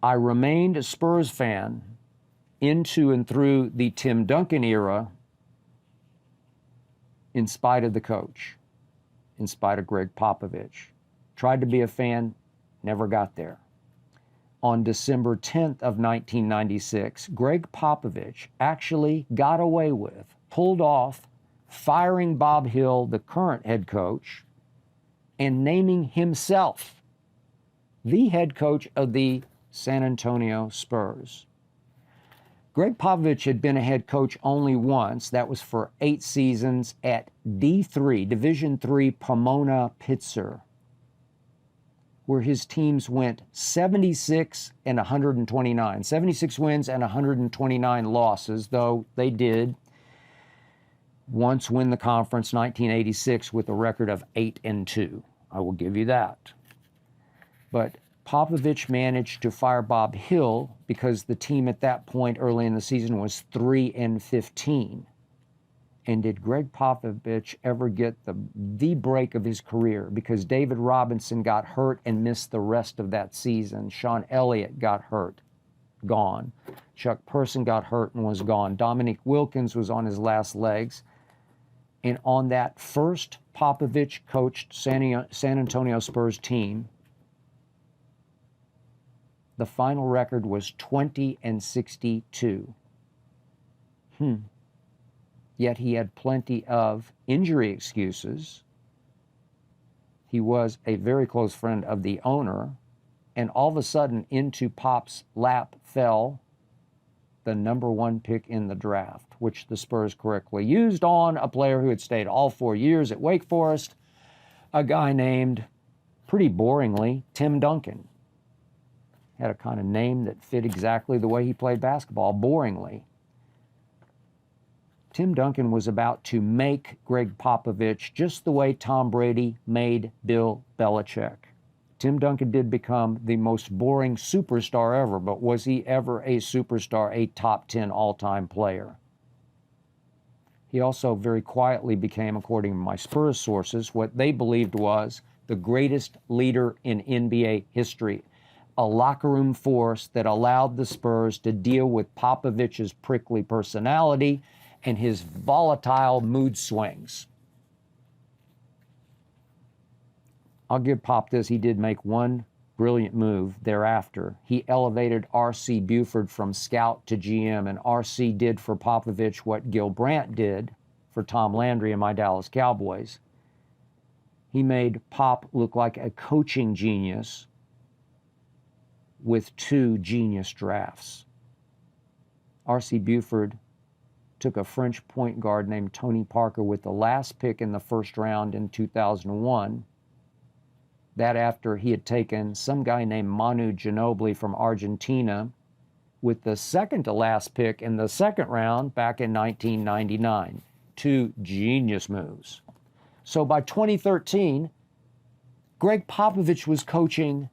I remained a Spurs fan into and through the Tim Duncan era in spite of the coach, in spite of Gregg Popovich. Tried to be a fan, never got there. On December 10th of 1996, Gregg Popovich actually got away with, pulled off, firing Bob Hill, the current head coach, and naming himself the head coach of the San Antonio Spurs. Gregg Popovich had been a head coach only once. That was for 8 seasons at D3, Division III Pomona Pitzer, where his teams went 76 and 129. 76 wins and 129 losses, though they did once win the conference, 1986, with a record of 8-2. I will give you that. But Popovich managed to fire Bob Hill because the team at that point early in the season was 3-15. And did Gregg Popovich ever get the break of his career? Because David Robinson got hurt and missed the rest of that season. Sean Elliott got hurt, gone. Chuck Person got hurt and was gone. Dominique Wilkins was on his last legs. And on that first Popovich coached San Antonio Spurs team, the final record was 20-62. Yet he had plenty of injury excuses. He was a very close friend of the owner, and all of a sudden into Pop's lap fell the #1 pick in the draft, which the Spurs correctly used on a player who had stayed all 4 years at Wake Forest, a guy named, pretty boringly, Tim Duncan. Had a kind of name that fit exactly the way he played basketball, boringly. Tim Duncan was about to make Gregg Popovich just the way Tom Brady made Bill Belichick. Tim Duncan did become the most boring superstar ever, but was he ever a superstar, a top 10 all-time player? He also very quietly became, according to my Spurs sources, what they believed was the greatest leader in NBA history. A locker room force that allowed the Spurs to deal with Popovich's prickly personality and his volatile mood swings. I'll give Pop this. He did make one brilliant move thereafter. He elevated R.C. Buford from scout to GM, and R.C. did for Popovich what Gil Brandt did for Tom Landry and my Dallas Cowboys. He made Pop look like a coaching genius with 2 genius drafts. R.C. Buford took a French point guard named Tony Parker with the last pick in the first round in 2001. That after he had taken some guy named Manu Ginobili from Argentina with the second to last pick in the second round back in 1999. 2 genius moves. So by 2013, Gregg Popovich was coaching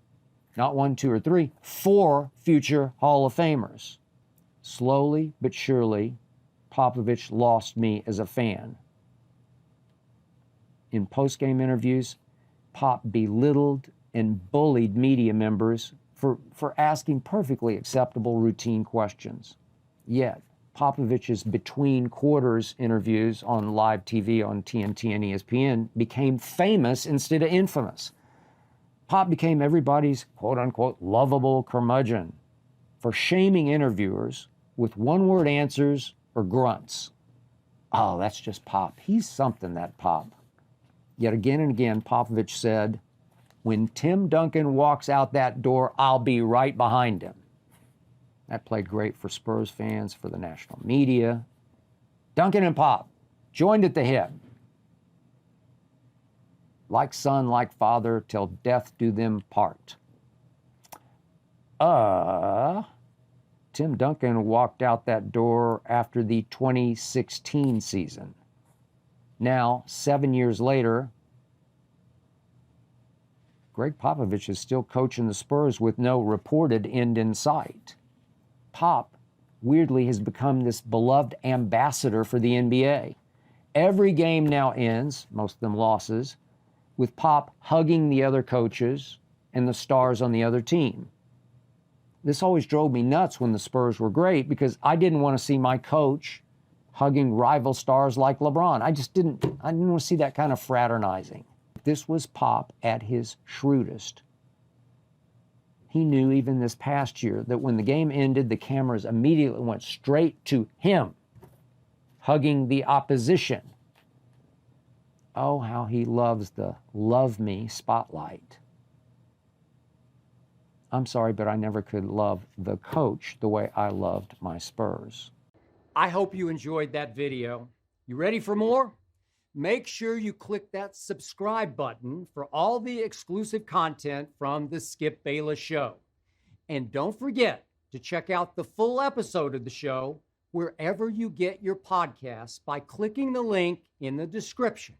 not 1, 2, or 3, 4 future Hall of Famers. Slowly but surely, Popovich lost me as a fan. In post-game interviews, Pop belittled and bullied media members for asking perfectly acceptable routine questions. Yet, Popovich's between quarters interviews on live TV on TNT and ESPN became famous instead of infamous. Pop became everybody's quote-unquote lovable curmudgeon for shaming interviewers with one-word answers or grunts. Oh, that's just Pop. He's something, that Pop. Yet again and again, Popovich said, when Tim Duncan walks out that door, I'll be right behind him. That played great for Spurs fans, for the national media. Duncan and Pop joined at the hip. Like son, like father, till death do them part. Tim Duncan walked out that door after the 2016 season. Now, 7 years later, Gregg Popovich is still coaching the Spurs with no reported end in sight. Pop, weirdly, has become this beloved ambassador for the NBA. Every game now ends, most of them losses, with Pop hugging the other coaches and the stars on the other team. This always drove me nuts when the Spurs were great because I didn't want to see my coach hugging rival stars like LeBron. I didn't want to see that kind of fraternizing. This was Pop at his shrewdest. He knew even this past year that when the game ended, the cameras immediately went straight to him, hugging the opposition. Oh, how he loves the love me spotlight. I'm sorry, but I never could love the coach the way I loved my Spurs. I hope you enjoyed that video. You ready for more? Make sure you click that subscribe button for all the exclusive content from the Skip Bayless Show. And don't forget to check out the full episode of the show wherever you get your podcasts by clicking the link in the description.